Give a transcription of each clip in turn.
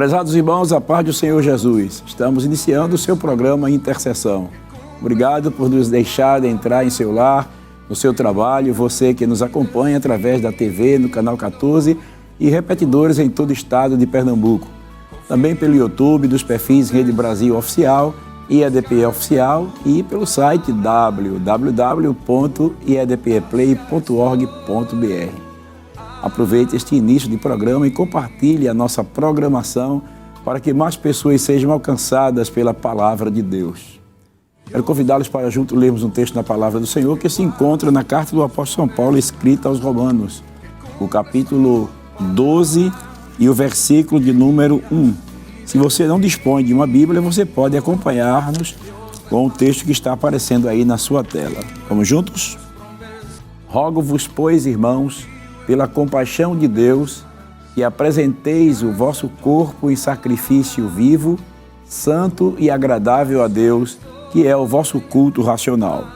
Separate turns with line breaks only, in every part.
Prezados irmãos, a paz do Senhor Jesus. Estamos iniciando o seu programa Intercessão. Obrigado por nos deixar entrar em seu lar, no seu trabalho, você que nos acompanha através da TV, no Canal 14 e repetidores em todo o estado de Pernambuco. Também pelo YouTube, dos perfis Rede Brasil Oficial, IEDP Oficial e pelo site www.iedpeplay.org.br. Aproveite este início de programa e compartilhe a nossa programação para que mais pessoas sejam alcançadas pela Palavra de Deus. Quero convidá-los para junto lermos um texto da Palavra do Senhor que se encontra na carta do apóstolo São Paulo escrita aos Romanos, o capítulo 12 e o versículo de número 1. Se você não dispõe de uma Bíblia, você pode acompanhar-nos com o texto que está aparecendo aí na sua tela. Vamos juntos? Rogo-vos, pois, irmãos, pela compaixão de Deus, que apresenteis o vosso corpo em sacrifício vivo, santo e agradável a Deus, que é o vosso culto racional.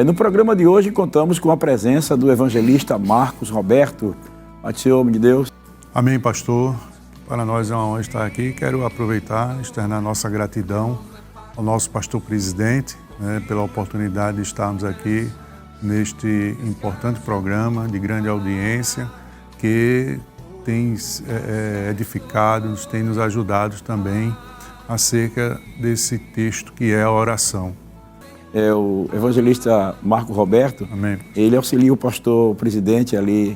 No programa de hoje contamos com a presença do evangelista Marcos Roberto. Paz do Senhor, homem de Deus.
Amém, pastor. Para nós é uma honra estar aqui. Quero aproveitar e externar nossa gratidão ao nosso pastor presidente, pela oportunidade de estarmos aqui neste importante programa de grande audiência que tem edificado, tem nos ajudado também acerca desse texto que é a oração.
O evangelista Marco Roberto,
Amém.
Ele auxilia o pastor presidente ali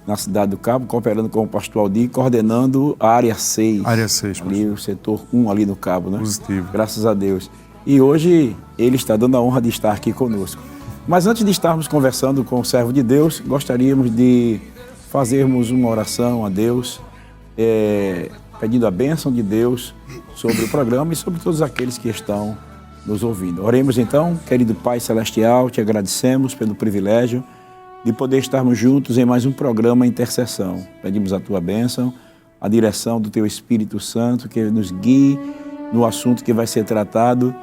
na cidade do Cabo, cooperando com o pastor Aldir, coordenando a área 6.
Área 6, pastor.
Ali, o setor 1 ali no Cabo, né?
Positivo.
Graças a Deus. E hoje ele está dando a honra de estar aqui conosco. Mas antes de estarmos conversando com o servo de Deus, gostaríamos de fazermos uma oração a Deus, pedindo a bênção de Deus sobre o programa e sobre todos aqueles que estão nos ouvindo. Oremos então, querido Pai Celestial, te agradecemos pelo privilégio de poder estarmos juntos em mais um programa Intercessão. Pedimos a tua bênção, a direção do teu Espírito Santo, que nos guie no assunto que vai ser tratado,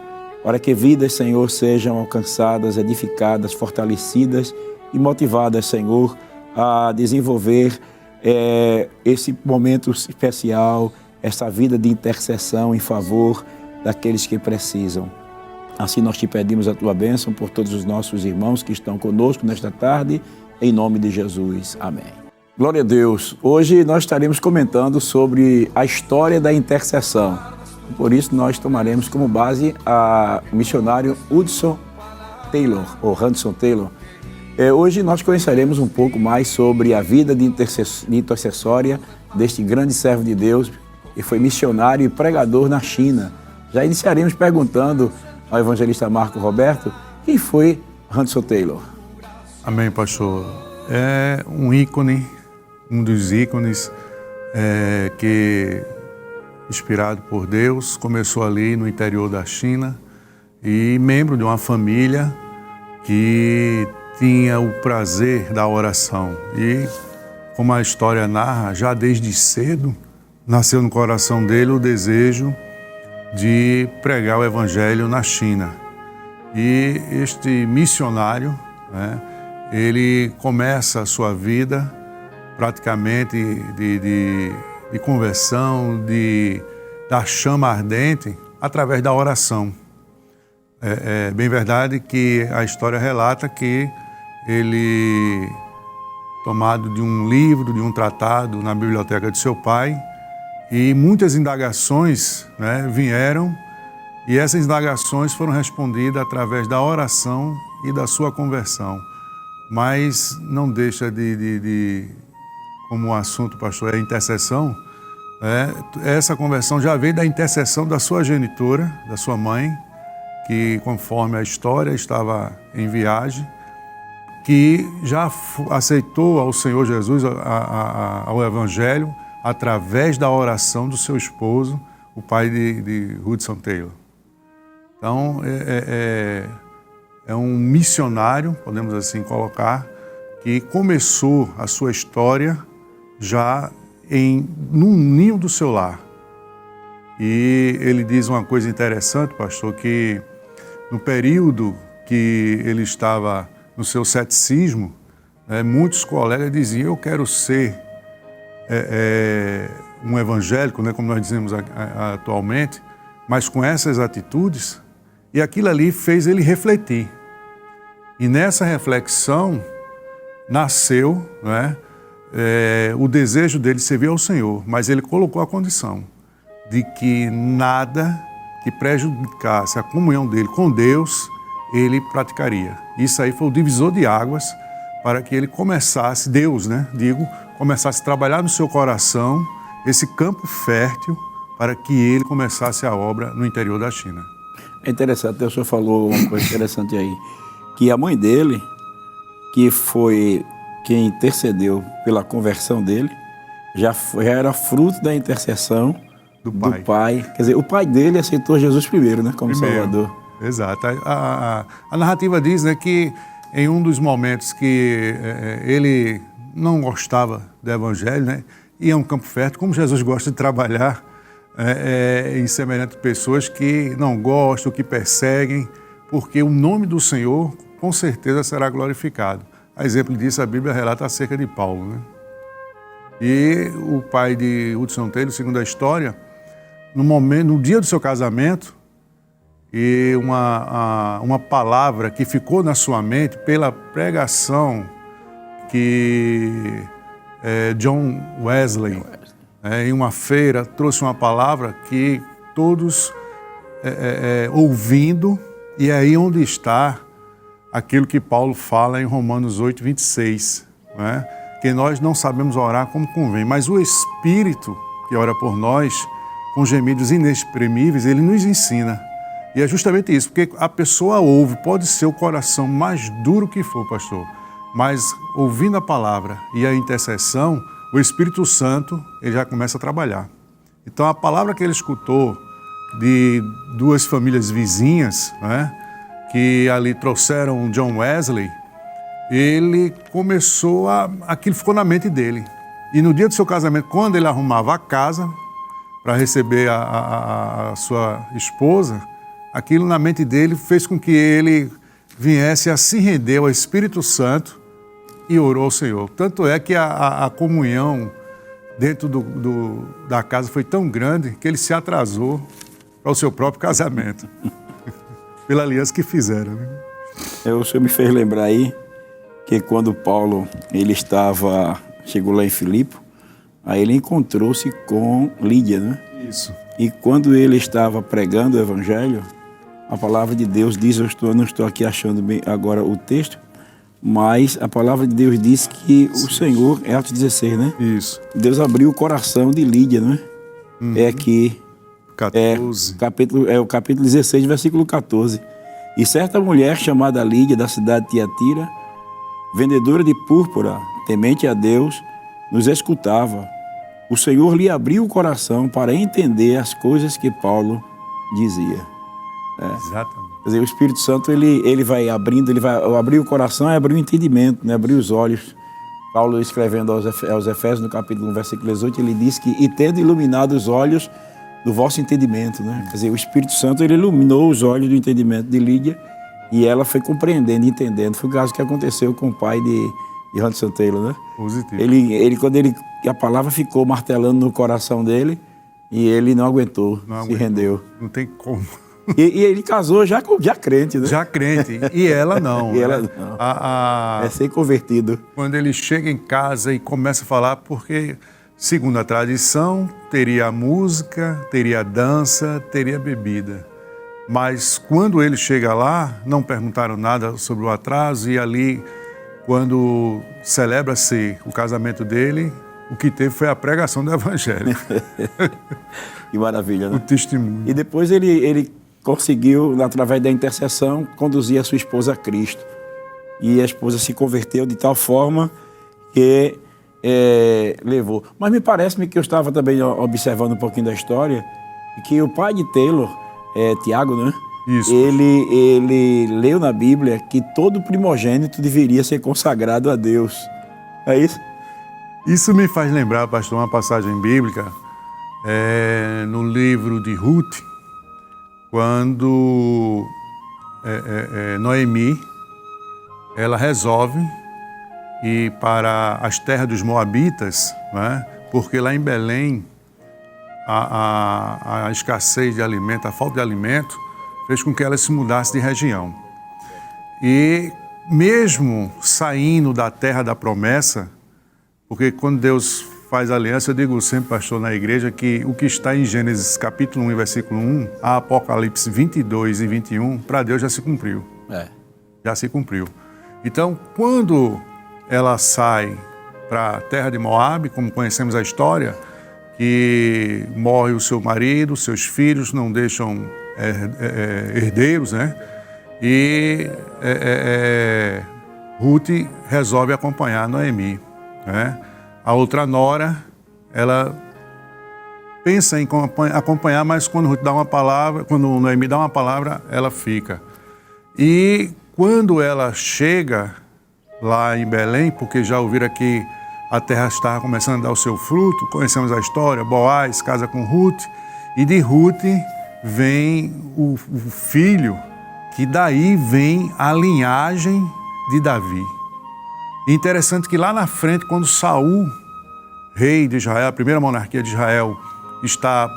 para que vidas, Senhor, sejam alcançadas, edificadas, fortalecidas e motivadas, Senhor, a desenvolver esse momento especial, essa vida de intercessão em favor daqueles que precisam. Assim nós te pedimos a tua bênção por todos os nossos irmãos que estão conosco nesta tarde, em nome de Jesus. Amém. Glória a Deus. Hoje nós estaremos comentando sobre a história da intercessão. Por isso, nós tomaremos como base o missionário Hudson Taylor, ou Hudson Taylor. Hoje nós conheceremos um pouco mais sobre a vida de intercessória deste grande servo de Deus, que foi missionário e pregador na China. Já iniciaremos perguntando ao evangelista Marco Roberto quem foi Hudson Taylor.
Amém, pastor. É um ícone, um dos ícones que, inspirado por Deus, começou ali no interior da China e membro de uma família que tinha o prazer da oração. E, como a história narra, já desde cedo nasceu no coração dele o desejo de pregar o evangelho na China. E este missionário, ele começa a sua vida praticamente de conversão, da chama ardente, através da oração. É bem verdade que a história relata que ele, tomado de um livro, de um tratado na biblioteca de seu pai, e muitas indagações vieram, e essas indagações foram respondidas através da oração e da sua conversão. Mas não deixa como o assunto, pastor, é intercessão, essa conversão já veio da intercessão da sua genitora, da sua mãe, que, conforme a história, estava em viagem, que já aceitou ao Senhor Jesus, ao Evangelho, através da oração do seu esposo, o pai de Hudson Taylor. Então, é um missionário, podemos assim colocar, que começou a sua história já num ninho do seu lar. E ele diz uma coisa interessante, pastor, que no período que ele estava no seu ceticismo, muitos colegas diziam: eu quero ser um evangélico, né, como nós dizemos atualmente, mas com essas atitudes, e aquilo ali fez ele refletir. E nessa reflexão nasceu, né, o desejo dele servir ao Senhor, mas ele colocou a condição de que nada que prejudicasse a comunhão dele com Deus, ele praticaria. Isso aí foi o divisor de águas para que ele começasse, Deus, né, começasse a trabalhar no seu coração esse campo fértil para que ele começasse a obra no interior da China.
É interessante, o senhor falou uma coisa interessante aí, que a mãe dele, que foi quem intercedeu pela conversão dele, já era fruto da intercessão do pai. Quer dizer, o pai dele aceitou Jesus primeiro, né, como Salvador.
Exato. A narrativa diz, né, que em um dos momentos que ele não gostava do evangelho, né, ia a um campo fértil, como Jesus gosta de trabalhar em semelhantes pessoas que não gostam, que perseguem, porque o nome do Senhor com certeza será glorificado. A exemplo disso, a Bíblia relata acerca de Paulo, né? E o pai de Hudson Taylor, segundo a história, no dia do seu casamento, e uma palavra que ficou na sua mente pela pregação que John Wesley, em uma feira, trouxe uma palavra que todos ouvindo, e é aí onde está aquilo que Paulo fala em Romanos 8, 26, né? Que nós não sabemos orar como convém, mas o Espírito que ora por nós, com gemidos inexprimíveis, ele nos ensina. E é justamente isso, porque a pessoa ouve, pode ser o coração mais duro que for, pastor, mas ouvindo a palavra e a intercessão, o Espírito Santo, ele já começa a trabalhar. Então, a palavra que ele escutou de duas famílias vizinhas, né, que ali trouxeram John Wesley, ele começou aquilo ficou na mente dele. E no dia do seu casamento, quando ele arrumava a casa para receber a sua esposa, aquilo na mente dele fez com que ele viesse a se render ao Espírito Santo e orou ao Senhor. Tanto é que a comunhão dentro da casa foi tão grande que ele se atrasou para o seu próprio casamento, pela aliança que fizeram. Né?
O senhor me fez lembrar aí que quando Paulo chegou lá em Filipe, aí ele encontrou-se com Lídia, né?
Isso.
E quando ele estava pregando o Evangelho, a palavra de Deus diz, eu não estou aqui achando bem agora o texto, mas a palavra de Deus diz que o Senhor, é Atos 16, né?
Isso.
Deus abriu o coração de Lídia, né?
Uhum.
É aqui,
14.
o capítulo 16, versículo 14. E certa mulher chamada Lídia, da cidade de Tiatira, vendedora de púrpura, temente a Deus, nos escutava. O Senhor lhe abriu o coração para entender as coisas que Paulo dizia.
Exatamente.
Quer dizer, o Espírito Santo ele vai abrindo, ele vai abrir o coração e abrir o entendimento, né? Abrir os olhos. Paulo, escrevendo aos Efésios, no capítulo 1, versículo 18, ele diz que, e tendo iluminado os olhos do vosso entendimento, né? Quer dizer, o Espírito Santo ele iluminou os olhos do entendimento de Lídia e ela foi compreendendo, entendendo. Foi o caso que aconteceu com o pai de Hudson Taylor, né?
Positivo.
Quando a palavra ficou martelando no coração dele e ele não aguentou, se rendeu.
Não tem como.
E ele casou já crente, né?
Já crente. E ela não.
E ela não. É ser convertido.
Quando ele chega em casa e começa a falar, porque, segundo a tradição, teria a música, teria a dança, teria a bebida. Mas quando ele chega lá, não perguntaram nada sobre o atraso e ali, quando celebra-se o casamento dele, o que teve foi a pregação do Evangelho.
Que maravilha, né?
O testemunho.
E depois ele conseguiu, através da intercessão, conduzir a sua esposa a Cristo. E a esposa se converteu de tal forma que levou. Mas me parece-me que eu estava também observando um pouquinho da história, que o pai de Taylor, Tiago, né?
Isso.
Ele leu na Bíblia que todo primogênito deveria ser consagrado a Deus. É isso?
Isso me faz lembrar, pastor, uma passagem bíblica no livro de Ruth, quando Noemi ela resolve ir para as terras dos Moabitas, né, porque lá em Belém, a escassez de alimento, a falta de alimento, fez com que ela se mudasse de região. E mesmo saindo da terra da promessa, porque quando Deus faz aliança, eu digo sempre, pastor, na igreja, que o que está em Gênesis capítulo 1, versículo 1, a Apocalipse 22 e 21, para Deus já se cumpriu. Já se cumpriu. Então, quando ela sai para a terra de Moabe, como conhecemos a história, que morre o seu marido, seus filhos não deixam herdeiros, né? E Ruth resolve acompanhar Noemi, né? A outra nora, ela pensa em acompanhar, mas quando Ruth dá uma palavra, quando Noemi dá uma palavra, ela fica. E quando ela chega lá em Belém, porque já ouviram que a terra estava começando a dar o seu fruto, conhecemos a história, Boaz casa com Ruth, e de Ruth vem o filho, que daí vem a linhagem de Davi. E interessante que lá na frente, quando Saul, rei de Israel, a primeira monarquia de Israel, está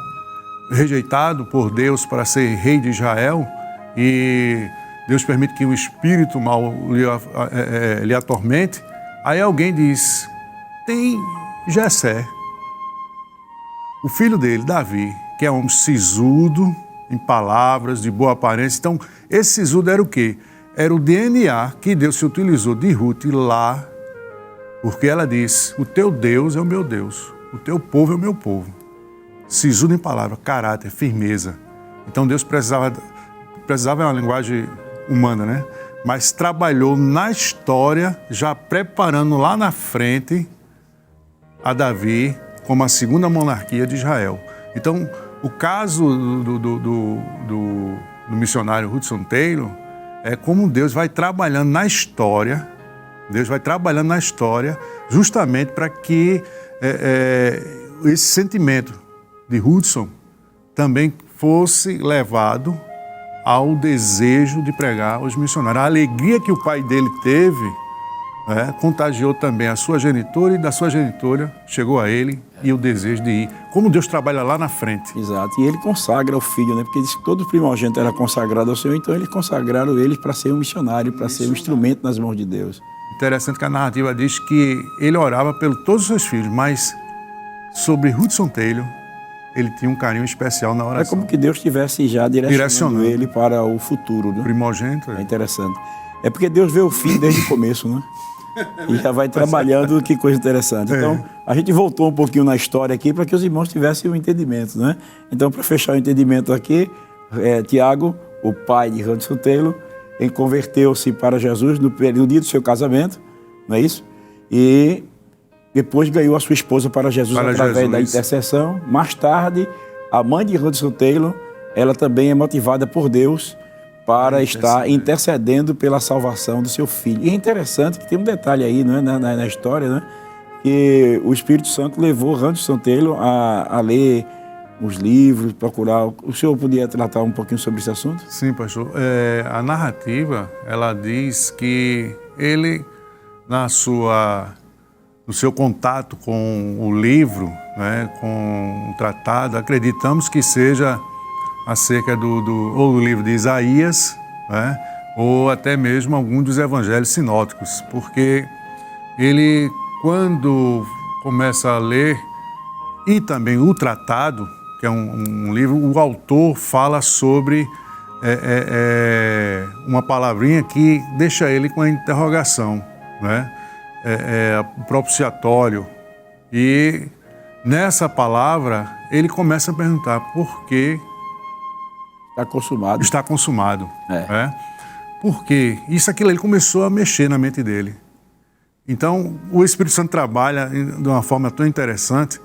rejeitado por Deus para ser rei de Israel, e Deus permite que o espírito mal lhe atormente, aí alguém diz, tem Jessé, o filho dele, Davi, que é um sisudo em palavras, de boa aparência. Então, esse sisudo era o quê? Era o DNA que Deus se utilizou de Ruth lá, porque ela disse, o teu Deus é o meu Deus, o teu povo é o meu povo. Sisudo em palavra, caráter, firmeza. Então, Deus precisava é uma linguagem humana, né? Mas trabalhou na história, já preparando lá na frente a Davi como a segunda monarquia de Israel. Então, o caso do missionário Hudson Taylor é como Deus vai trabalhando na história, justamente para que esse sentimento de Hudson também fosse levado ao desejo de pregar aos missionários. A alegria que o pai dele teve contagiou também a sua genitora, e da sua genitora chegou a ele e o desejo de ir. Como Deus trabalha lá na frente.
Exato. E ele consagra o filho, né? Porque diz que todo primogênito era consagrado ao Senhor, então eles consagraram ele para ser um missionário, para ser um instrumento nas mãos de Deus.
Interessante que a narrativa diz que ele orava por todos os seus filhos, mas sobre Hudson Taylor, ele tinha um carinho especial na oração.
É como que Deus estivesse já direcionando ele para o futuro, né?
Primogênito.
É interessante. É porque Deus vê o fim desde o começo, né? E já vai trabalhando, que coisa interessante. Então, a gente voltou um pouquinho na história aqui para que os irmãos tivessem um entendimento, né? Então, para fechar o entendimento aqui, Tiago, o pai de Hudson Taylor, ele converteu-se para Jesus no dia do seu casamento, não é isso? E depois ganhou a sua esposa para Jesus através da intercessão. Mais tarde, a mãe de Hudson Taylor, ela também é motivada por Deus para estar intercedendo pela salvação do seu filho. E é interessante que tem um detalhe aí, não é, na história, né? Que o Espírito Santo levou Hudson Taylor a ler os livros, procurar. O senhor podia tratar um pouquinho sobre esse assunto?
Sim, pastor. A narrativa, ela diz que ele, no seu contato com o livro, né, com o tratado, acreditamos que seja acerca ou do livro de Isaías, né, ou até mesmo algum dos evangelhos sinóticos, porque ele, quando começa a ler, e também o tratado, que é um livro, o autor fala sobre uma palavrinha que deixa ele com a interrogação, né? Propiciatório. E nessa palavra, ele começa a perguntar por que
está consumado.
Está consumado. Por quê? Aquilo, ele começou a mexer na mente dele. Então, o Espírito Santo trabalha de uma forma tão interessante.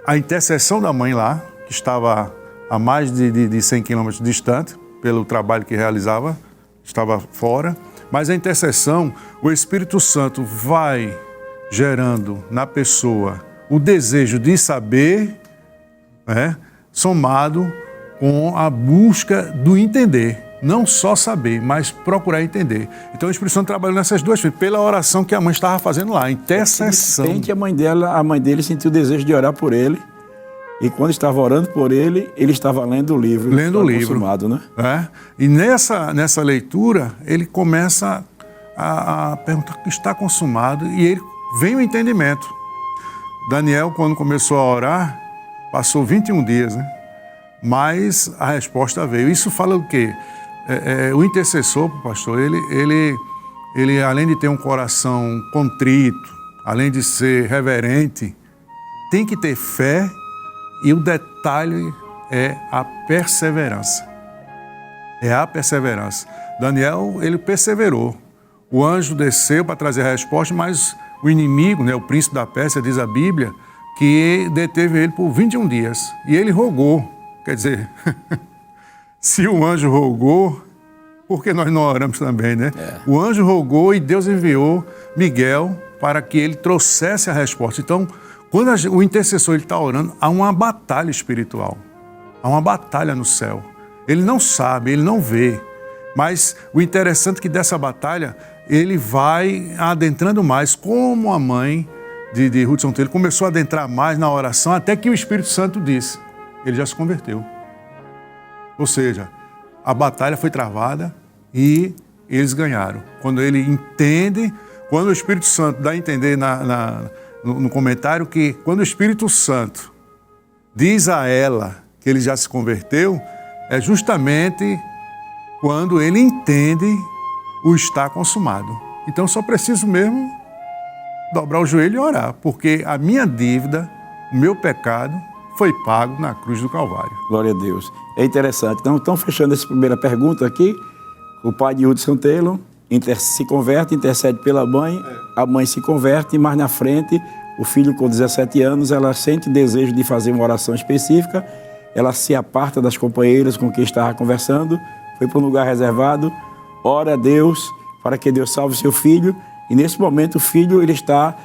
A intercessão da mãe lá, que estava a mais de 100 quilômetros distante, pelo trabalho que realizava, estava fora. Mas a intercessão, o Espírito Santo vai gerando na pessoa o desejo de saber, somado com a busca do entender. não só saber, mas procurar entender. Então o Espírito Santo trabalhou nessas duas coisas, pela oração que a mãe estava fazendo lá, intercessão.
Tem que a mãe dele sentiu o desejo de orar por ele, e quando estava orando por ele, ele estava lendo o livro.
Lendo o livro.
Consumado, né?
E nessa leitura, ele começa a perguntar o que está consumado, e ele vem o entendimento. Daniel, quando começou a orar, passou 21 dias, né? Mas a resposta veio. Isso fala do quê? O intercessor, pastor, ele além de ter um coração contrito, além de ser reverente, tem que ter fé, e o detalhe é a perseverança. É a perseverança. Daniel, ele perseverou. O anjo desceu para trazer a resposta, mas o inimigo, né, o príncipe da Pérsia, diz a Bíblia, que deteve ele por 21 dias. E ele rogou. Quer dizer, se o anjo rogou, por que nós não oramos também, né? O anjo rogou e Deus enviou Miguel para que ele trouxesse a resposta. Então, quando o intercessor está orando, há uma batalha espiritual. Há uma batalha no céu. Ele não sabe, ele não vê. Mas o interessante é que dessa batalha, ele vai adentrando mais, como a mãe de Hudson Taylor começou a adentrar mais na oração, até que o Espírito Santo disse, ele já se converteu. Ou seja, a batalha foi travada e eles ganharam. Quando ele entende, quando o Espírito Santo dá a entender no comentário que quando o Espírito Santo diz a ela que ele já se converteu, é justamente quando ele entende o está consumado. Então só preciso mesmo dobrar o joelho e orar, porque a minha dívida, o meu pecado, foi pago na cruz do Calvário.
Glória a Deus. É interessante. Então, estão fechando essa primeira pergunta aqui. O pai de Hudson Taylor se converte, intercede pela mãe, a mãe se converte, mas na frente, o filho com 17 anos, ela sente desejo de fazer uma oração específica, ela se aparta das companheiras com quem estava conversando, foi para um lugar reservado, ora a Deus para que Deus salve seu filho, e nesse momento o filho ele está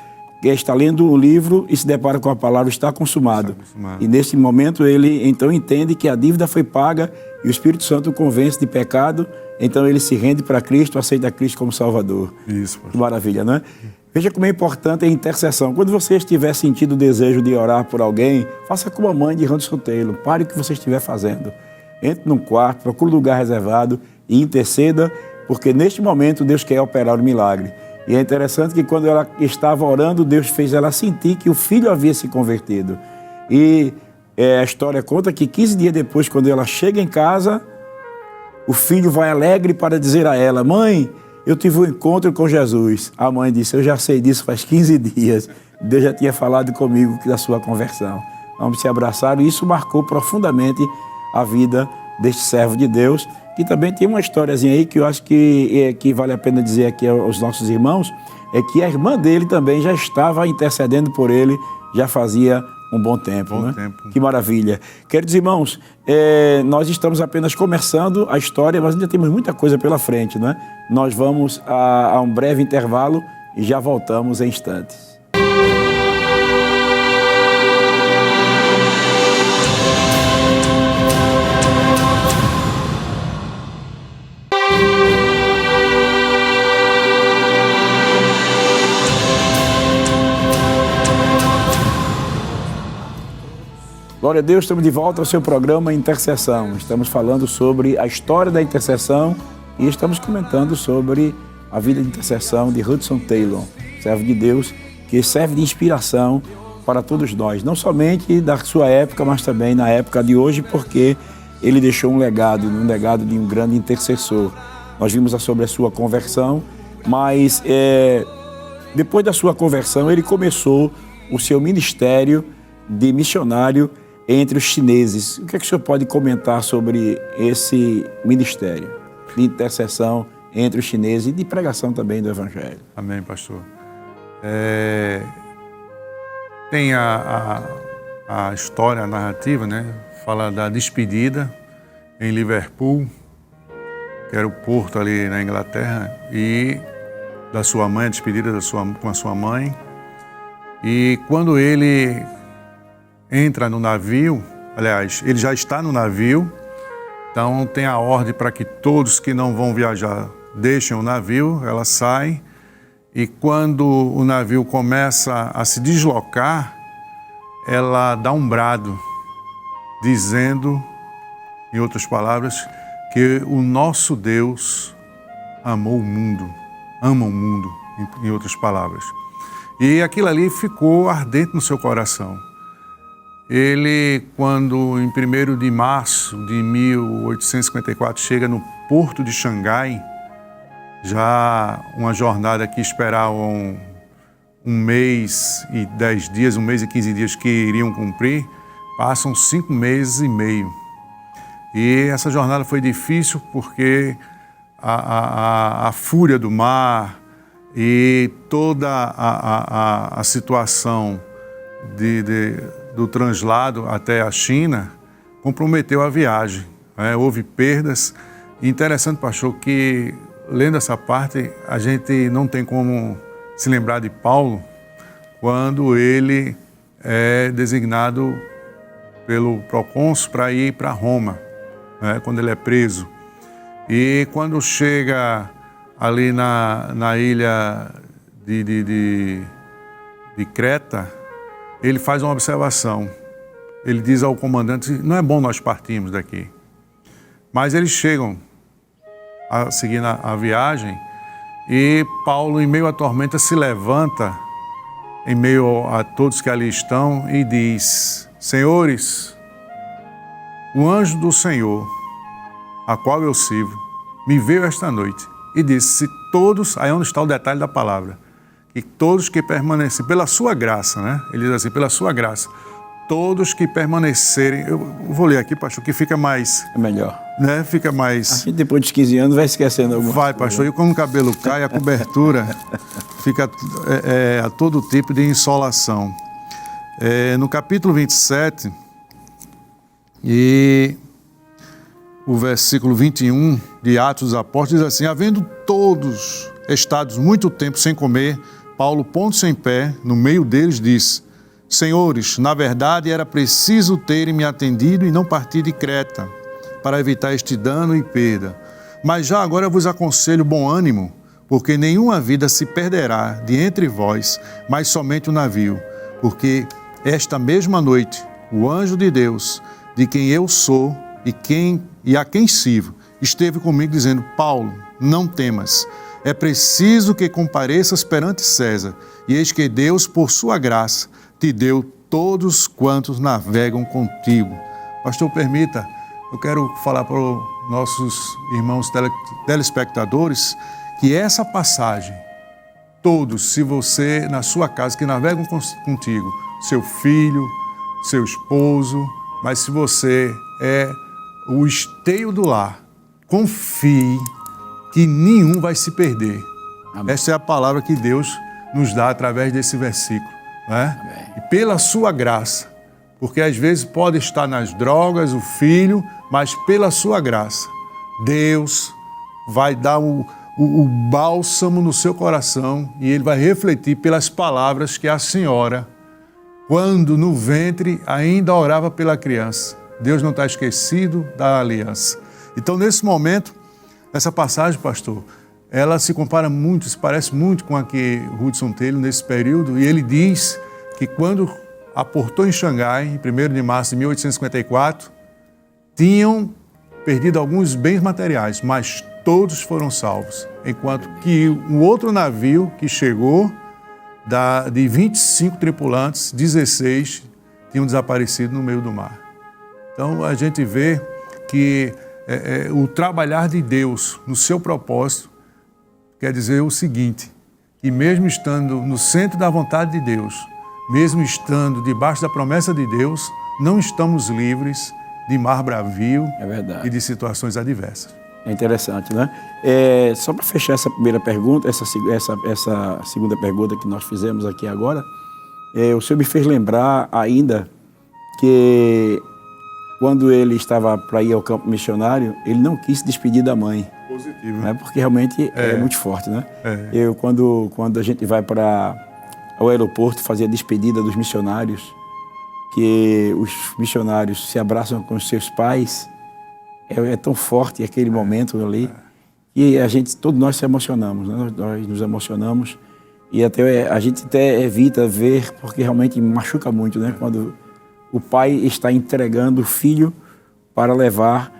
lendo o livro e se depara com a palavra está consumado. E nesse momento ele então entende que a dívida foi paga e o Espírito Santo o convence de pecado, então ele se rende para Cristo, aceita Cristo como Salvador.
Isso.
Que maravilha, não é? Veja como é importante a intercessão. Quando você estiver sentindo o desejo de orar por alguém, faça como a mãe de Hudson Taylor, pare o que você estiver fazendo. Entre num quarto, procure um lugar reservado e interceda, porque neste momento Deus quer operar o milagre. E é interessante que quando ela estava orando, Deus fez ela sentir que o filho havia se convertido. E a história conta que 15 dias depois, quando ela chega em casa, o filho vai alegre para dizer a ela, mãe, eu tive um encontro com Jesus. A mãe disse, eu já sei disso faz 15 dias. Deus já tinha falado comigo da sua conversão. Vamos se abraçar e isso marcou profundamente a vida deste servo de Deus, que também tem uma historiazinha aí que eu acho que vale a pena dizer aqui aos nossos irmãos, é que a irmã dele também já estava intercedendo por ele, já fazia um bom tempo. Que maravilha. Queridos irmãos, nós estamos apenas começando a história, mas ainda temos muita coisa pela frente, né? Nós vamos a um breve intervalo e já voltamos em instantes. Glória a Deus, estamos de volta ao seu programa Intercessão. Estamos falando sobre a história da intercessão e estamos comentando sobre a vida de intercessão de Hudson Taylor, servo de Deus, que serve de inspiração para todos nós, não somente da sua época, mas também na época de hoje, porque ele deixou um legado de um grande intercessor. Nós vimos sobre a sua conversão, mas depois da sua conversão, ele começou o seu ministério de missionário entre os chineses. O que é que o senhor pode comentar sobre esse ministério de intercessão entre os chineses e de pregação também do Evangelho?
Amém, pastor. Tem a história, a narrativa, né? Fala da despedida em Liverpool, que era o porto ali na Inglaterra, e da sua mãe, a despedida com a sua mãe. E quando ele entra no navio, aliás, ele já está no navio Então tem a ordem para que todos que não vão viajar deixem o navio, ela sai, e quando o navio começa a se deslocar, ela dá um brado, dizendo, em outras palavras, que o nosso Deus amou o mundo, ama o mundo, em outras palavras. E aquilo ali ficou ardente no seu coração. Ele, quando em 1º de março de 1854 chega no porto de Xangai, já uma jornada que esperavam um mês e 10 dias, 1 mês e 15 dias que iriam cumprir, passam 5 meses e meio. E essa jornada foi difícil porque a fúria do mar e toda a situação do translado até a China comprometeu a viagem. Houve perdas. E interessante, pastor, que lendo essa parte, a gente não tem como se lembrar de Paulo quando ele é designado pelo procônsul para ir para Roma, quando ele é preso. E quando chega ali na ilha de Creta, ele faz uma observação. Ele diz ao comandante, não é bom nós partirmos daqui. Mas eles chegam a seguir a viagem e Paulo, em meio à tormenta, se levanta em meio a todos que ali estão e diz: Senhores, o anjo do Senhor, a qual eu sirvo, me veio esta noite e disse: se todos, aí onde está o detalhe da palavra, que todos que permanecerem, pela sua graça, né? Ele diz assim, pela sua graça, todos que permanecerem, eu vou ler aqui, pastor, que fica mais...
É melhor.
Né? Fica mais...
A gente depois de 15 anos vai esquecendo alguma
coisa. Vai, pastor, e quando o cabelo cai, a cobertura fica a todo tipo de insolação. No capítulo 27, e o versículo 21 de Atos dos Apóstolos diz assim: havendo todos estado muito tempo sem comer, Paulo, pondo-se em pé, no meio deles, disse: Senhores, na verdade era preciso terem me atendido e não partir de Creta, para evitar este dano e perda. Mas já agora vos aconselho bom ânimo, porque nenhuma vida se perderá de entre vós, mas somente o navio. Porque esta mesma noite, o anjo de Deus, de quem eu sou e a quem sirvo, esteve comigo dizendo: Paulo, não temas. É preciso que compareças perante César, e eis que Deus, por sua graça, te deu todos quantos navegam contigo. Pastor, permita, eu quero falar para os nossos irmãos telespectadores que essa passagem, todos, se você, na sua casa, que navegam contigo, seu filho, seu esposo, mas se você é o esteio do lar, confie que nenhum vai se perder. Amém. Essa é a palavra que Deus nos dá através desse versículo. Né? E pela sua graça, porque às vezes pode estar nas drogas, o filho, mas pela sua graça, Deus vai dar o bálsamo no seu coração e ele vai refletir pelas palavras que a senhora, quando no ventre ainda orava pela criança. Deus não está esquecido da aliança. Então, nesse momento, essa passagem, pastor, ela se compara muito, se parece muito com a que Hudson Taylor nesse período, e ele diz que quando aportou em Xangai, em 1º de março de 1854, tinham perdido alguns bens materiais, mas todos foram salvos, enquanto que um outro navio que chegou, de 25 tripulantes, 16 tinham desaparecido no meio do mar. Então a gente vê que o trabalhar de Deus no seu propósito quer dizer o seguinte, que mesmo estando no centro da vontade de Deus, mesmo estando debaixo da promessa de Deus, não estamos livres de mar bravio e de situações adversas.
É interessante, né? Só para fechar essa primeira pergunta, essa segunda pergunta que nós fizemos aqui agora, o senhor me fez lembrar ainda que quando ele estava para ir ao campo missionário, ele não quis se despedir da mãe.
Positivo.
Né? Porque realmente é muito forte, né? Quando a gente vai para o aeroporto fazer a despedida dos missionários, que os missionários se abraçam com os seus pais, é tão forte aquele momento ali, e todos nós se emocionamos, né? Nós nos emocionamos, e até a gente até evita ver, porque realmente machuca muito, né? Quando o pai está entregando o filho para levar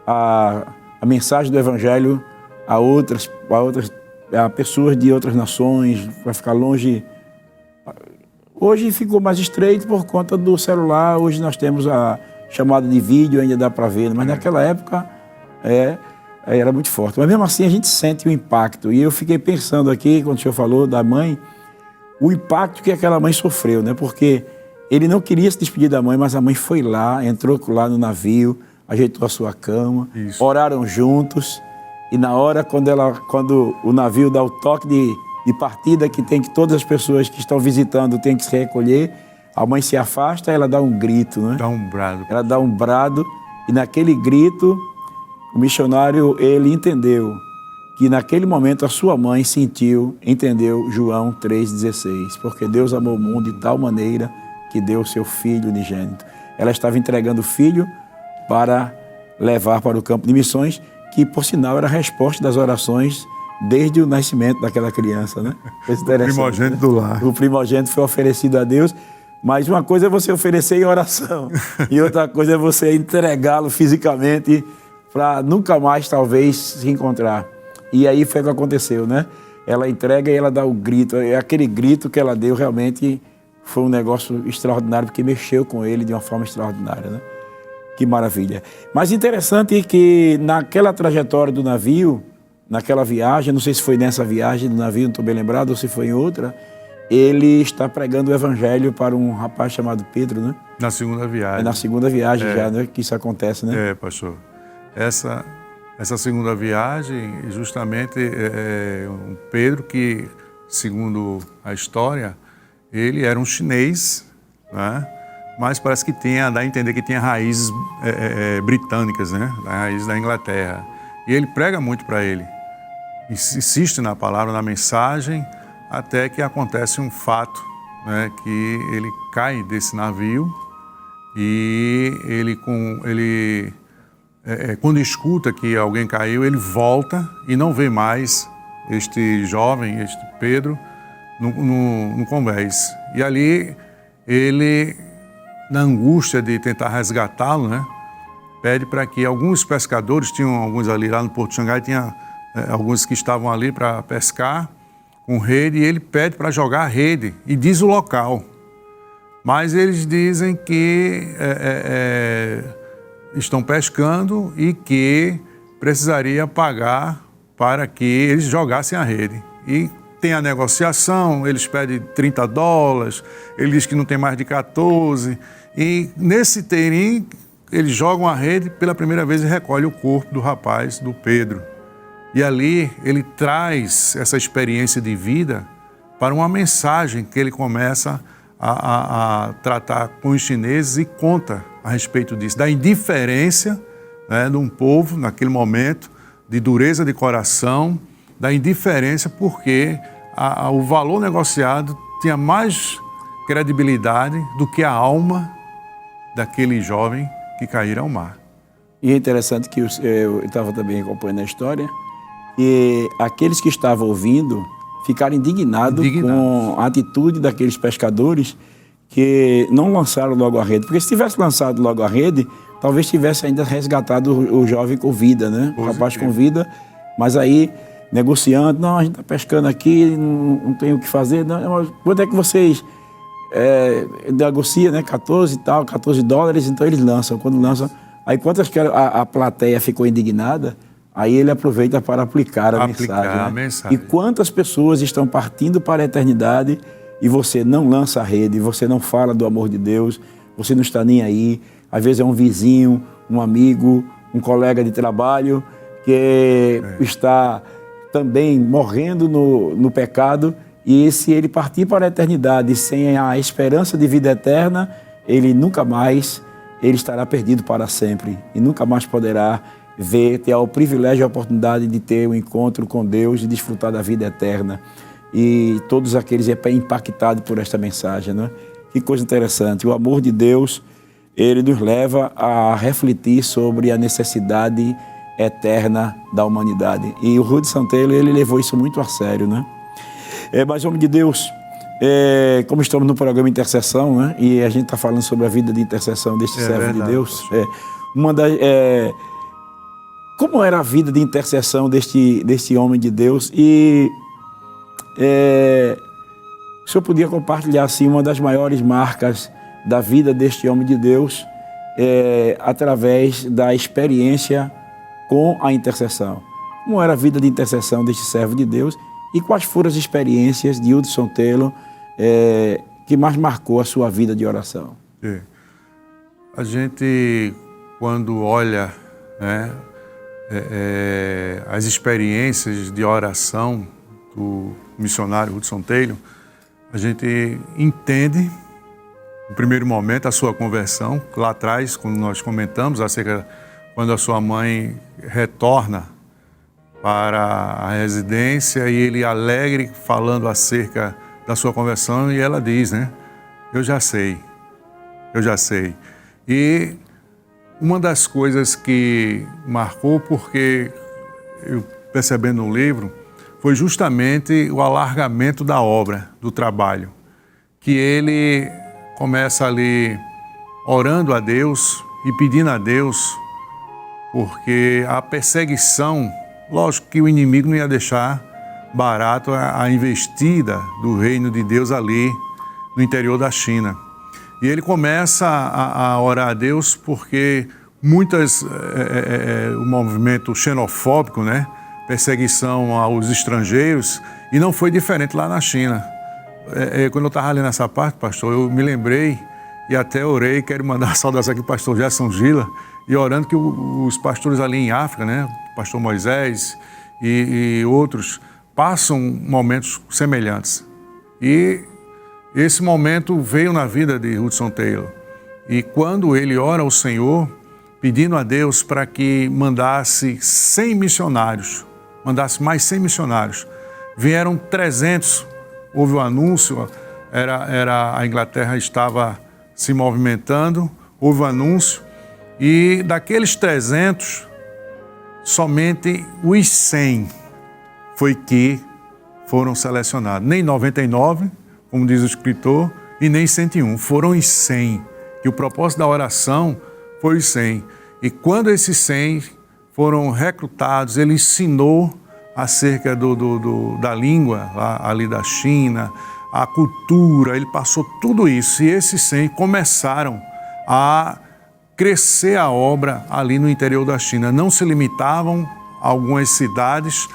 a mensagem do Evangelho a pessoas de outras nações, para ficar longe. Hoje ficou mais estreito por conta do celular, hoje nós temos a chamada de vídeo, ainda dá para ver, mas naquela época era muito forte. Mas mesmo assim a gente sente o impacto. E eu fiquei pensando aqui, quando o senhor falou da mãe, o impacto que aquela mãe sofreu, né? Porque ele não queria se despedir da mãe, mas a mãe foi lá, entrou lá no navio, ajeitou a sua cama, oraram juntos. E na hora, quando o navio dá o toque de partida, que todas as pessoas que estão visitando têm que se recolher, a mãe se afasta, ela dá um grito, né?
Dá um brado.
Ela dá um brado, e naquele grito, o missionário, ele entendeu que naquele momento a sua mãe entendeu João 3,16, porque Deus amou o mundo de tal maneira que deu o seu Filho unigênito. Ela estava entregando o Filho para levar para o campo de missões, que, por sinal, era a resposta das orações desde o nascimento daquela criança, né?
O primogênito do lar.
O primogênito foi oferecido a Deus, mas uma coisa é você oferecer em oração e outra coisa é você entregá-lo fisicamente para nunca mais, talvez, se encontrar. E aí foi o que aconteceu, né? Ela entrega e ela dá o grito. E aquele grito que ela deu realmente foi um negócio extraordinário, porque mexeu com ele de uma forma extraordinária, né? Que maravilha. Mas interessante que naquela trajetória do navio, naquela viagem, não sei se foi nessa viagem do navio, não estou bem lembrado, ou se foi em outra, ele está pregando o evangelho para um rapaz chamado Pedro, né?
Na segunda viagem.
É na segunda viagem já, né? Que isso acontece, né?
Pastor. Essa segunda viagem, justamente, um Pedro que, segundo a história, ele era um chinês, né? Mas parece que dá a entender que tinha raízes britânicas, né? Raízes da Inglaterra. E ele prega muito para ele. Insiste na palavra, na mensagem, até que acontece um fato, né? Que ele cai desse navio e quando escuta que alguém caiu, ele volta e não vê mais este jovem, este Pedro, no convés. E ali ele, na angústia de tentar resgatá-lo, né, pede para que alguns pescadores, tinham alguns ali lá no Porto de Xangai, tinha alguns que estavam ali para pescar com rede, e ele pede para jogar a rede e diz o local. Mas eles dizem que estão pescando e que precisaria pagar para que eles jogassem a rede. E tem a negociação, eles pedem $30, ele diz que não tem mais de 14, e nesse inteirinho eles jogam a rede pela primeira vez e recolhem o corpo do rapaz, do Pedro. E ali ele traz essa experiência de vida para uma mensagem que ele começa a tratar com os chineses e conta a respeito disso, da indiferença, né, de um povo naquele momento, de dureza de coração, da indiferença, porque o valor negociado tinha mais credibilidade do que a alma daquele jovem que caíra ao mar.
E é interessante que eu estava também acompanhando a história, e aqueles que estavam ouvindo ficaram indignados com a atitude daqueles pescadores que não lançaram logo a rede. Porque se tivesse lançado logo a rede, talvez tivesse ainda resgatado o jovem com vida, né? O rapaz com vida, mas aí negociando, não, a gente está pescando aqui, não tem o que fazer, não, quanto é que vocês negociam, né? 14 dólares, então eles lançam. Quando lançam, aí quantas que a plateia ficou indignada, aí ele aproveita para aplicar a mensagem. E quantas pessoas estão partindo para a eternidade e você não lança a rede, você não fala do amor de Deus, você não está nem aí. Às vezes é um vizinho, um amigo, um colega de trabalho que está também morrendo no pecado, e se ele partir para a eternidade sem a esperança de vida eterna, ele estará perdido para sempre e nunca mais poderá ter o privilégio e a oportunidade de ter um encontro com Deus e desfrutar da vida eterna. E todos aqueles impactados por esta mensagem, né? Que coisa interessante. O amor de Deus ele nos leva a refletir sobre a necessidade eterna da humanidade. E o Hudson Taylor, ele levou isso muito a sério, né? Mas, homem de Deus, como estamos no programa Intercessão, né? E a gente está falando sobre a vida de intercessão deste servo de Deus, como era a vida de intercessão deste homem de Deus? E o senhor podia compartilhar assim uma das maiores marcas da vida deste homem de Deus através da experiência com a intercessão. Como era a vida de intercessão deste servo de Deus e quais foram as experiências de Hudson Taylor que mais marcou a sua vida de oração?
A gente, quando olha, né, as experiências de oração do missionário Hudson Taylor, a gente entende, no primeiro momento, a sua conversão. Lá atrás, quando nós comentamos acerca quando a sua mãe retorna para a residência e ele alegre falando acerca da sua conversão, e ela diz, né? Eu já sei. E uma das coisas que marcou, porque eu percebendo no livro, foi justamente o alargamento da obra, do trabalho, que ele começa ali orando a Deus e pedindo a Deus, porque a perseguição, lógico que o inimigo não ia deixar barato a investida do reino de Deus ali no interior da China. E ele começa a orar a Deus porque o movimento xenofóbico, né? Perseguição aos estrangeiros, e não foi diferente lá na China. Quando eu estava lendo essa parte, pastor, eu me lembrei e até orei, quero mandar uma saudação aqui para o pastor Gerson Gila, e orando que os pastores ali em África, né, o pastor Moisés e outros, passam momentos semelhantes. E esse momento veio na vida de Hudson Taylor. E quando ele ora ao Senhor, pedindo a Deus para que mandasse 100 missionários, mandasse mais 100 missionários, vieram 300, houve o anúncio, a Inglaterra estava se movimentando, houve o anúncio, e daqueles 300, somente os 100 foi que foram selecionados. Nem 99, como diz o escritor, e nem 101, foram os 100, que o propósito da oração foi os 100. E quando esses 100 foram recrutados, ele ensinou acerca da língua ali da China, a cultura, ele passou tudo isso. E esses 100 começaram a crescer a obra ali no interior da China. Não se limitavam a algumas cidades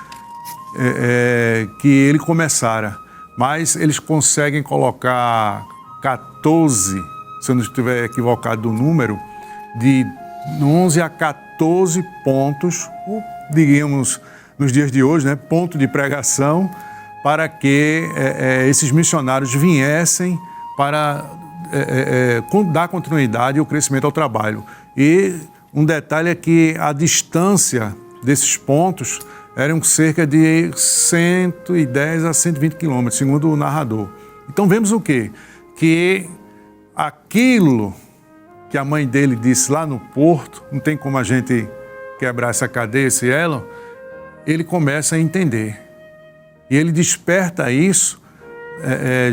que ele começara, mas eles conseguem colocar 14, se eu não estiver equivocado do número, de 11 a 14 pontos, digamos, nos dias de hoje, né, ponto de pregação, para que esses missionários viessem para dar continuidade e o crescimento ao trabalho. E um detalhe é que a distância desses pontos eram cerca de 110 a 120 quilômetros, segundo o narrador. Então vemos o quê? Que aquilo que a mãe dele disse lá no porto, não tem como a gente quebrar essa cadeia, esse elo, ele começa a entender. E ele desperta isso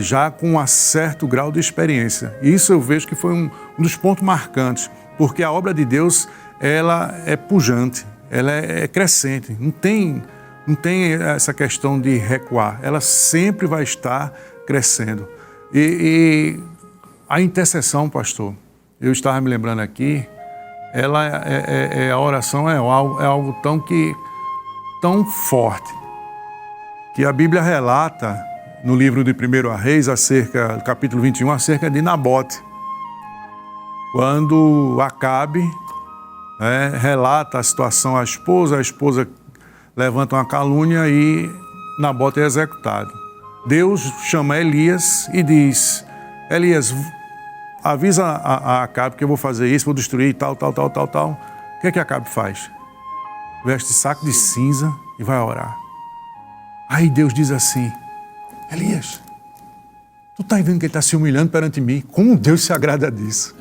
já com um certo grau de experiência. E isso eu vejo que foi um dos pontos marcantes, porque a obra de Deus, ela é pujante, ela é crescente, não tem essa questão de recuar, ela sempre vai estar crescendo. E a intercessão, pastor, eu estava me lembrando aqui, a oração é algo tão forte, que a Bíblia relata no livro de 1 Reis, do capítulo 21, acerca de Nabote. Quando Acabe relata a situação à esposa, a esposa levanta uma calúnia e Nabote é executado. Deus chama Elias e diz: Elias, avisa a Acabe que eu vou fazer isso, vou destruir tal. O que é que Acabe faz? Veste saco de cinza e vai orar. Aí Deus diz assim: Elias, tu está vendo que ele está se humilhando perante mim? Como Deus se agrada disso?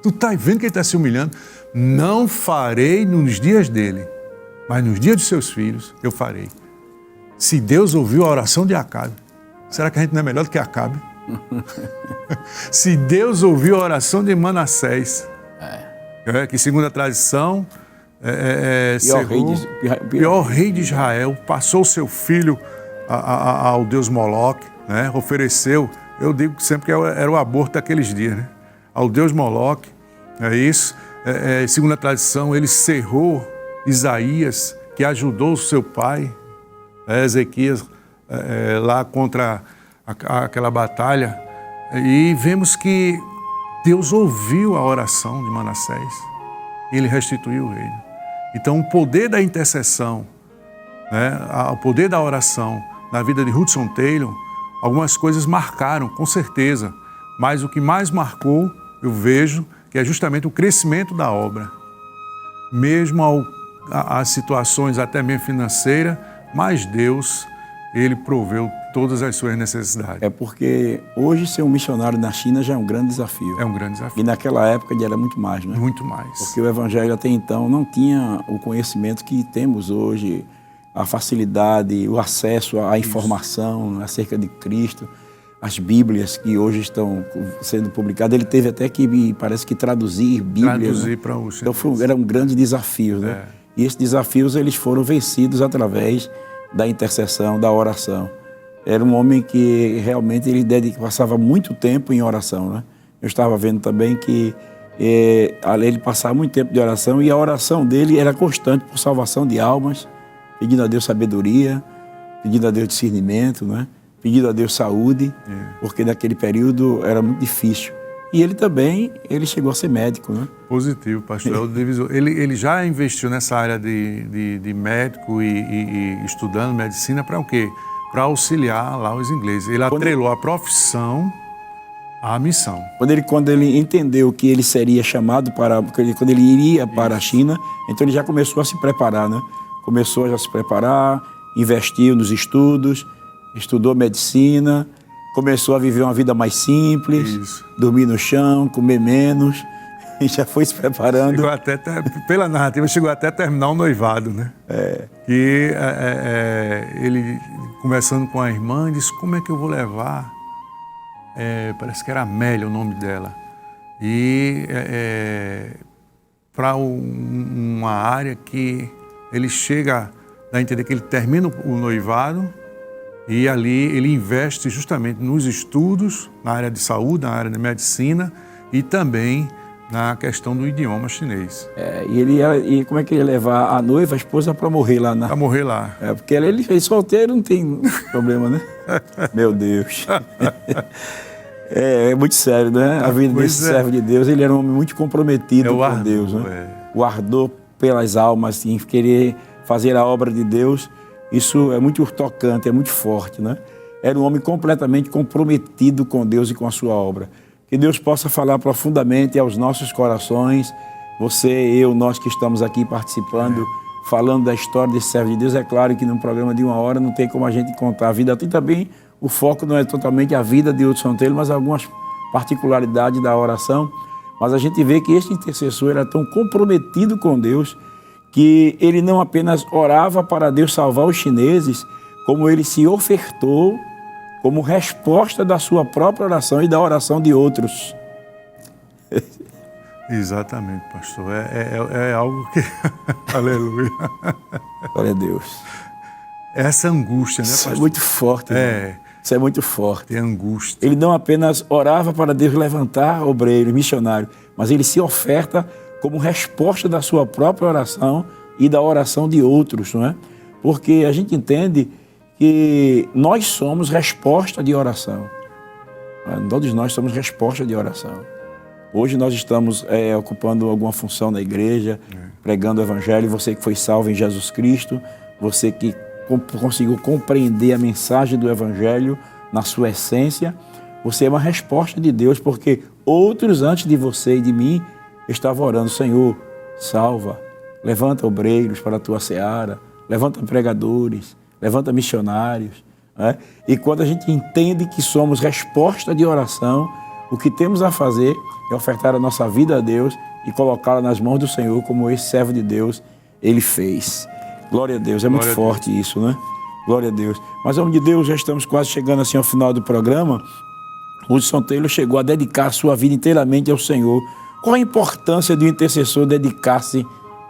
Tu está vendo que ele está se humilhando? Não farei nos dias dele, mas nos dias dos seus filhos eu farei. Se Deus ouviu a oração de Acabe, será que a gente não é melhor do que Acabe? Se Deus ouviu a oração de Manassés, que segundo a tradição, pior rei de Israel, passou o seu filho ao deus Moloque, né? Ofereceu, eu digo sempre que era o aborto daqueles dias, né? Ao deus Moloque, é isso. Segundo a tradição, ele cerrou Isaías, que ajudou o seu pai, Ezequias, lá contra aquela batalha, e vemos que Deus ouviu a oração de Manassés e ele restituiu o reino. Então, o poder da intercessão, né, o poder da oração na vida de Hudson Taylor, algumas coisas marcaram, com certeza, mas o que mais marcou, eu vejo, que é justamente o crescimento da obra. Mesmo as situações até mesmo financeiras, mas Deus, ele proveu todas as suas necessidades.
É porque hoje ser um missionário na China já é um grande desafio.
É um grande desafio.
E naquela época era muito mais, né?
Muito mais.
Porque o evangelho até então não tinha o conhecimento que temos hoje, a facilidade, o acesso à informação acerca de Cristo, as Bíblias que hoje estão sendo publicadas. Ele teve até que, parece que traduzir Bíblia.
Traduzir,
né?
para o
Então era um grande desafio, né? E esses desafios eles foram vencidos através da intercessão, da oração. Era um homem que realmente passava muito tempo em oração, né? Eu estava vendo também que ele passava muito tempo de oração e a oração dele era constante por salvação de almas, pedindo a Deus sabedoria, pedindo a Deus discernimento, né? Pedindo a Deus saúde, porque naquele período era muito difícil. E ele chegou a ser médico, né?
Positivo, pastor. Ele já investiu nessa área de médico e estudando medicina para o quê? Para auxiliar lá os ingleses. Ele atrelou a profissão à missão.
Quando ele entendeu que ele seria chamado quando ele iria para a China, então ele já começou a se preparar, né? Começou a se preparar, investiu nos estudos, estudou medicina, começou a viver uma vida mais simples, dormir no chão, comer menos, e já foi se preparando.
Chegou até, pela narrativa, chegou até a terminar o noivado, né? E ele, conversando com a irmã, disse, como é que eu vou levar? Parece que era Amélia o nome dela. E para uma área que ele chega a entender que ele termina o noivado, e ali ele investe justamente nos estudos, na área de saúde, na área de medicina e também na questão do idioma chinês.
E como é que ele ia levar a noiva, a esposa, para morrer lá?
Para morrer lá.
Porque ele fez solteiro, não tem problema, né? Meu Deus. É muito sério, né? A vida desse servo de Deus, ele era um homem muito comprometido com Deus, né? O ardor pelas almas, em querer fazer a obra de Deus. Isso é muito tocante, é muito forte, né? Era um homem completamente comprometido com Deus e com a sua obra. Que Deus possa falar profundamente aos nossos corações. Você, eu, nós que estamos aqui participando, falando da história desse servo de Deus. É claro que num programa de 1 hora não tem como a gente contar a vida. Tem também, o foco não é totalmente a vida de Hudson Taylor, mas algumas particularidades da oração. Mas a gente vê que este intercessor era tão comprometido com Deus que ele não apenas orava para Deus salvar os chineses, como ele se ofertou como resposta da sua própria oração e da oração de outros.
Exatamente, pastor. É algo que... Aleluia.
Glória a Deus.
Essa angústia, né, pastor?
Isso é muito forte. Isso é muito forte.
É angústia.
Ele não apenas orava para Deus levantar obreiros, missionários, mas ele se oferta como resposta da sua própria oração e da oração de outros, não é? Porque a gente entende que nós somos resposta de oração. Todos nós somos resposta de oração. Hoje nós estamos ocupando alguma função na igreja, pregando o evangelho, você que foi salvo em Jesus Cristo, você que conseguiu compreender a mensagem do evangelho na sua essência, você é uma resposta de Deus, porque outros antes de você e de mim estavam orando, Senhor, salva, levanta obreiros para a tua seara, levanta pregadores, levanta missionários. Né? E quando a gente entende que somos resposta de oração, O que temos a fazer é ofertar a nossa vida a Deus e colocá-la nas mãos do Senhor, como esse servo de Deus, ele fez. Glória a Deus, é muito forte isso, né? Glória a Deus. Mas, homem de Deus, já estamos quase chegando assim ao final do programa. O Hudson Taylor chegou a dedicar a sua vida inteiramente ao Senhor. Qual a importância de um intercessor dedicar-se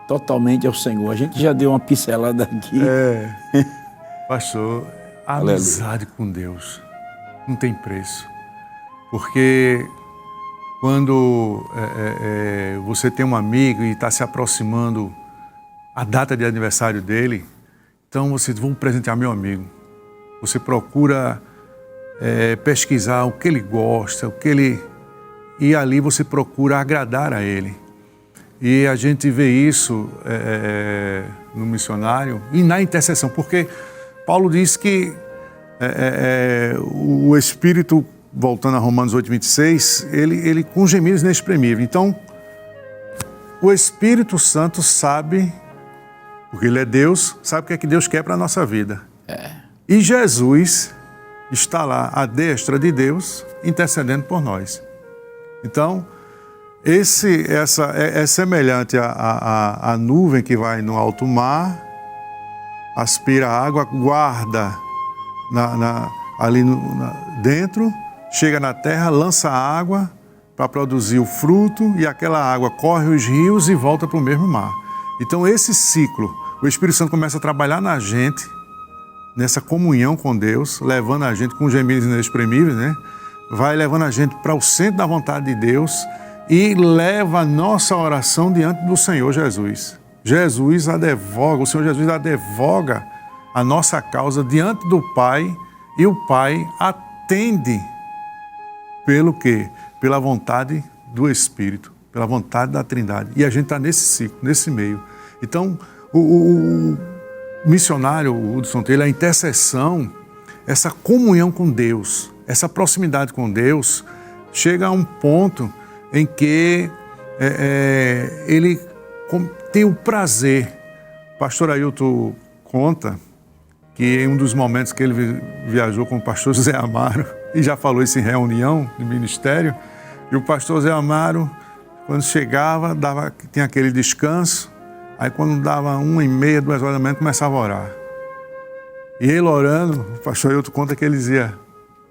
totalmente ao Senhor? A gente já deu uma pincelada aqui.
Pastor, a amizade com Deus não tem preço. Porque quando você tem um amigo e está se aproximando a data de aniversário dele, então você diz, vamos presentear meu amigo. Você procura pesquisar o que ele gosta, e ali você procura agradar a ele. E a gente vê isso no missionário e na intercessão, porque Paulo diz que o Espírito, voltando a Romanos 8:26, ele com gemidos inexprimíveis. Então, o Espírito Santo sabe, porque ele é Deus, sabe o que é que Deus quer para a nossa vida. E Jesus está lá à destra de Deus, intercedendo por nós. Então, é semelhante à nuvem que vai no alto mar, aspira a água, guarda ali dentro, chega na terra, lança a água para produzir o fruto e aquela água corre os rios e volta para o mesmo mar. Então, esse ciclo, o Espírito Santo começa a trabalhar na gente, nessa comunhão com Deus, levando a gente com gemidos inexprimíveis, né? Vai levando a gente para o centro da vontade de Deus e leva a nossa oração diante do Senhor Jesus. Jesus advoga, o Senhor Jesus advoga a nossa causa diante do Pai e o Pai atende pelo quê? Pela vontade do Espírito, pela vontade da Trindade. E a gente está nesse ciclo, nesse meio. Então, o missionário, o Hudson Taylor, a intercessão, essa comunhão com Deus, essa proximidade com Deus, chega a um ponto em que ele tem o prazer. O pastor Ailton conta que em um dos momentos que ele viajou com o pastor José Amaro, e já falou isso em reunião de ministério, e o pastor José Amaro, quando chegava, tinha aquele descanso, aí quando dava 1h30, 2 horas da manhã, começava a orar. E ele orando, o pastor Ailton conta que ele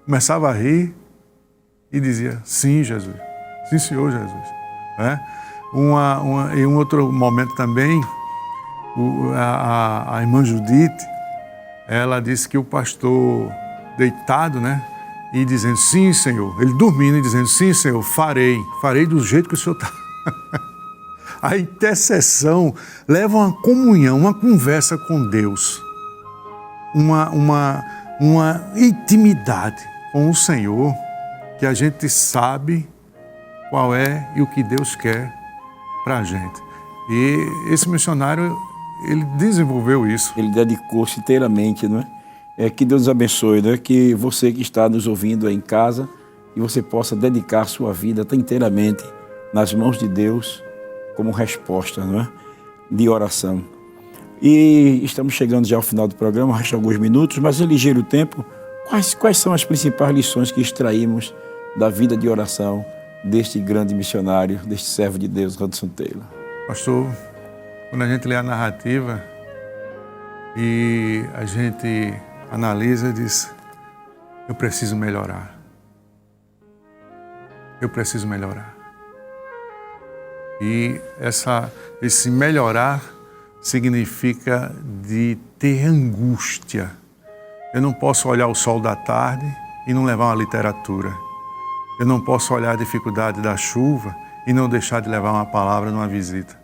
começava a rir e dizia, sim, Jesus, sim, Senhor Jesus. Em um outro momento também, a irmã Judite, ela disse que o pastor deitado, né, e dizendo, sim, Senhor, ele dormindo e dizendo, sim, Senhor, farei do jeito que o Senhor está. A intercessão leva uma comunhão, uma conversa com Deus, uma intimidade com o Senhor, que a gente sabe qual é e o que Deus quer para a gente. E esse missionário, ele desenvolveu isso.
Ele dedicou-se inteiramente, não é? Que Deus abençoe, né? Que você que está nos ouvindo aí em casa, que você possa dedicar sua vida inteiramente nas mãos de Deus como resposta, não é? De oração. E estamos chegando já ao final do programa, resta alguns minutos, mas em ligeiro tempo, quais são as principais lições que extraímos da vida de oração deste grande missionário, deste servo de Deus, Hudson Taylor?
Pastor, quando a gente lê a narrativa e a gente analisa e diz, eu preciso melhorar. Eu preciso melhorar. E esse melhorar significa de ter angústia. Eu não posso olhar o sol da tarde e não levar uma literatura. Eu não posso olhar a dificuldade da chuva e não deixar de levar uma palavra numa visita.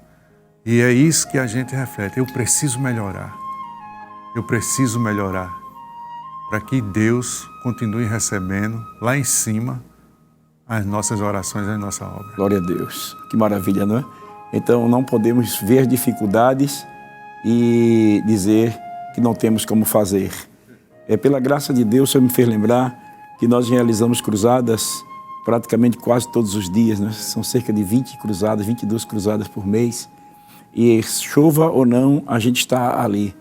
E é isso que a gente reflete. Eu preciso melhorar. Eu preciso melhorar para que Deus continue recebendo lá em cima as nossas orações e a nossa obra.
Glória a Deus. Que maravilha, não é? Então não podemos ver dificuldades e dizer que não temos como fazer. Pela graça de Deus, o Senhor me fez lembrar que nós realizamos cruzadas praticamente quase todos os dias, né? São cerca de 20 cruzadas, 22 cruzadas por mês. E chova ou não, a gente está ali.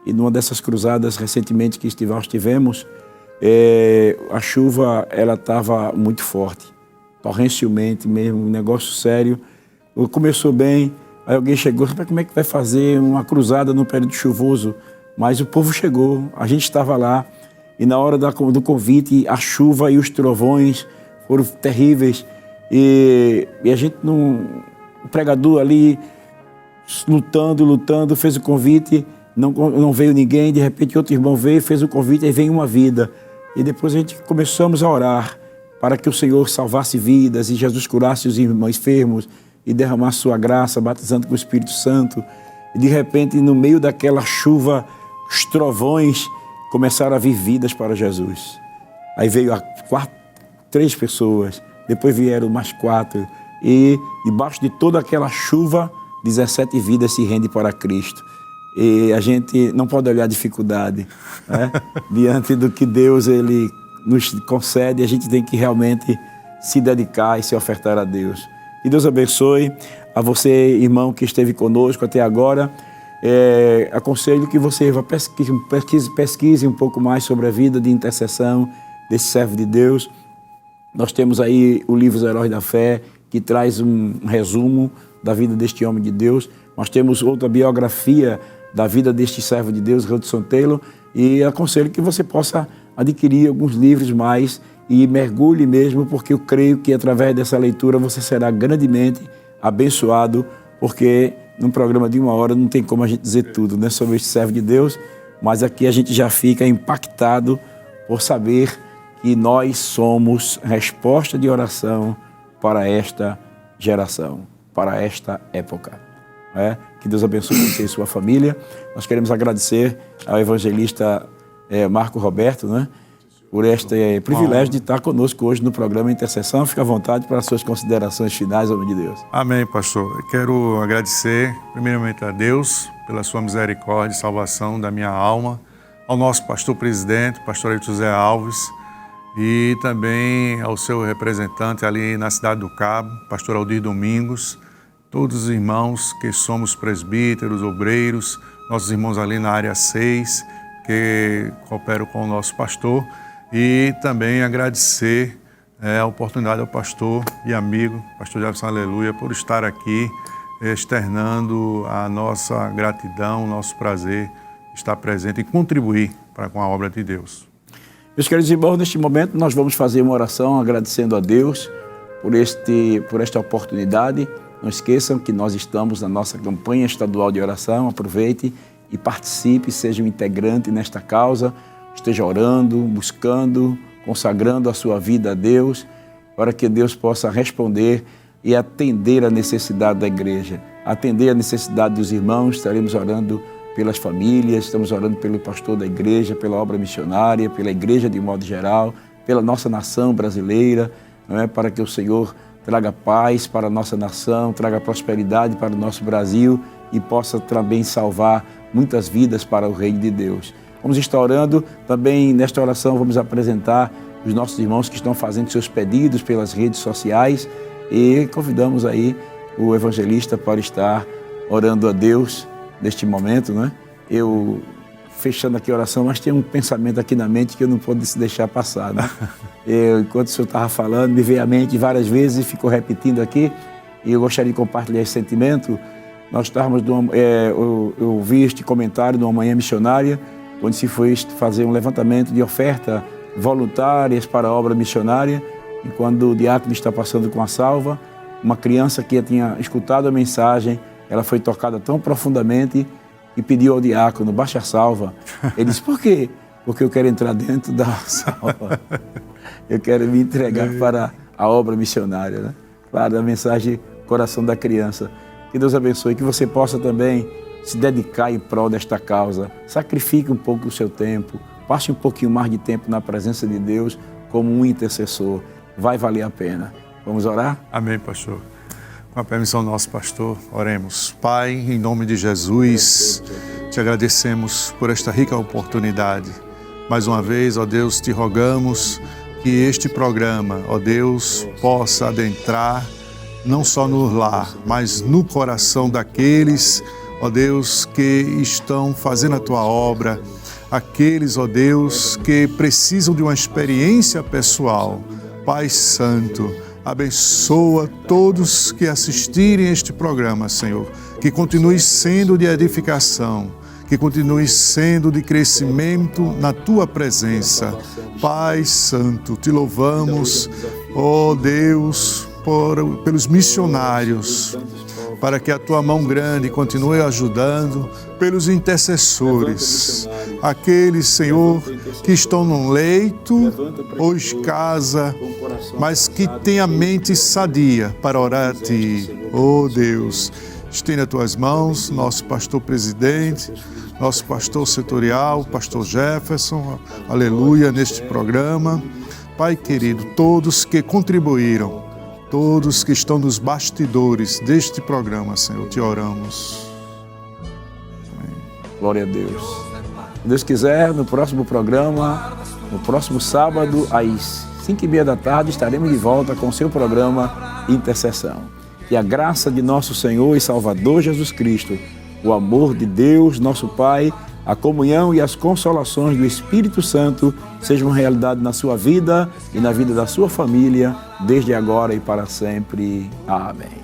E numa dessas cruzadas, recentemente, que nós tivemos, a chuva ela estava muito forte. torrencialmente mesmo, um negócio sério. Começou bem, aí alguém chegou, como é que vai fazer uma cruzada no período chuvoso? Mas o povo chegou, a gente estava lá, e na hora do convite, a chuva e os trovões foram terríveis, e a gente o pregador ali, lutando, fez o convite, não veio ninguém, de repente outro irmão veio, fez o convite, aí veio uma vida. E depois a gente começamos a orar para que o Senhor salvasse vidas e Jesus curasse os irmãos enfermos e derramasse sua graça, batizando com o Espírito Santo. E de repente, no meio daquela chuva, os trovões começaram a vir vidas para Jesus. Aí veio 3 pessoas, depois vieram mais 4, e debaixo de toda aquela chuva, 17 vidas se rendem para Cristo. E a gente não pode olhar a dificuldade, né? Diante do que Deus ele nos concede, a gente tem que realmente se dedicar e se ofertar a Deus. Que Deus abençoe a você, irmão, que esteve conosco até agora. Aconselho que você pesquise um pouco mais sobre a vida de intercessão desse servo de Deus. Nós temos aí o livro Os Heróis da Fé, que traz um resumo da vida deste homem de Deus. Nós temos outra biografia da vida deste servo de Deus, Hudson Taylor, e aconselho que você possa adquirir alguns livros mais e mergulhe mesmo, porque eu creio que através dessa leitura você será grandemente abençoado, porque num programa de 1 hora não tem como a gente dizer tudo, né, sobre este servo de Deus, mas aqui a gente já fica impactado por saber que nós somos resposta de oração para esta geração, para esta época. Que Deus abençoe você e sua família. Nós queremos agradecer ao evangelista Marco Roberto, né, por este privilégio de estar conosco hoje no programa Intercessão. Fique à vontade para as suas considerações finais, homem de Deus.
Amém, pastor. Eu quero agradecer primeiramente a Deus pela sua misericórdia e salvação da minha alma, ao nosso pastor presidente, pastor José Alves, e também ao seu representante ali na cidade do Cabo, pastor Aldir Domingos, todos os irmãos que somos presbíteros, obreiros, nossos irmãos ali na área 6, que cooperam com o nosso pastor, e também agradecer a oportunidade ao pastor e amigo, pastor Jefferson Aleluia, por estar aqui externando a nossa gratidão, o nosso prazer de estar presente e contribuir com a obra de Deus.
Meus queridos irmãos, neste momento nós vamos fazer uma oração agradecendo a Deus por esta oportunidade. Não esqueçam que nós estamos na nossa campanha estadual de oração. Aproveite e participe, seja um integrante nesta causa. Esteja orando, buscando, consagrando a sua vida a Deus, para que Deus possa responder e atender a necessidade da igreja, atender a necessidade dos irmãos. Estaremos orando pelas famílias, estamos orando pelo pastor da igreja, pela obra missionária, pela igreja de modo geral, pela nossa nação brasileira, não é? Para que o Senhor traga paz para a nossa nação, traga prosperidade para o nosso Brasil e possa também salvar muitas vidas para o reino de Deus. Vamos estar orando, também nesta oração vamos apresentar os nossos irmãos que estão fazendo seus pedidos pelas redes sociais e convidamos aí o evangelista para estar orando a Deus neste momento, né? Eu, fechando aqui a oração, mas tem um pensamento aqui na mente que eu não posso deixar passar, né? Enquanto o senhor estava falando, me veio à mente várias vezes e ficou repetindo aqui, e eu gostaria de compartilhar esse sentimento. Nós estávamos, eu vi este comentário de uma manhã missionária, onde se foi fazer um levantamento de oferta voluntárias para a obra missionária, e quando o diácono está passando com a salva, uma criança que tinha escutado a mensagem, ela foi tocada tão profundamente e pediu ao diácono, baixa a salva. Ele disse, por quê? Porque eu quero entrar dentro da salva. Eu quero me entregar para a obra missionária, né? Para a mensagem coração da criança. Que Deus abençoe, que você possa também se dedicar em prol desta causa. Sacrifique um pouco do seu tempo, passe um pouquinho mais de tempo na presença de Deus como um intercessor. Vai valer a pena. Vamos orar?
Amém, pastor. Com a permissão do nosso pastor, oremos. Pai, em nome de Jesus, te agradecemos por esta rica oportunidade. Mais uma vez, ó Deus, te rogamos que este programa, ó Deus, possa adentrar não só no lar, mas no coração daqueles, ó Deus, que estão fazendo a tua obra, aqueles, ó Deus, que precisam de uma experiência pessoal. Pai Santo, Abençoa todos que assistirem este programa, Senhor. Que continue sendo de edificação, que continue sendo de crescimento na Tua presença. Pai Santo, Te louvamos, ó Deus, pelos missionários, para que a Tua mão grande continue ajudando, pelos intercessores, aqueles, Senhor, que estão num leito ou em casa, mas que têm a mente sadia para orar a Ti. Oh Deus, estenda as Tuas mãos, nosso pastor presidente, nosso pastor setorial, pastor Jefferson, aleluia, neste programa. Pai querido, todos que contribuíram, todos que estão nos bastidores deste programa, Senhor, Te oramos. Amém.
Glória a Deus. Se Deus quiser, no próximo programa, no próximo sábado, às 5h30 da tarde, estaremos de volta com o seu programa Intercessão. E a graça de nosso Senhor e Salvador Jesus Cristo, o amor de Deus, nosso Pai, a comunhão e as consolações do Espírito Santo sejam uma realidade na sua vida e na vida da sua família, desde agora e para sempre. Amém.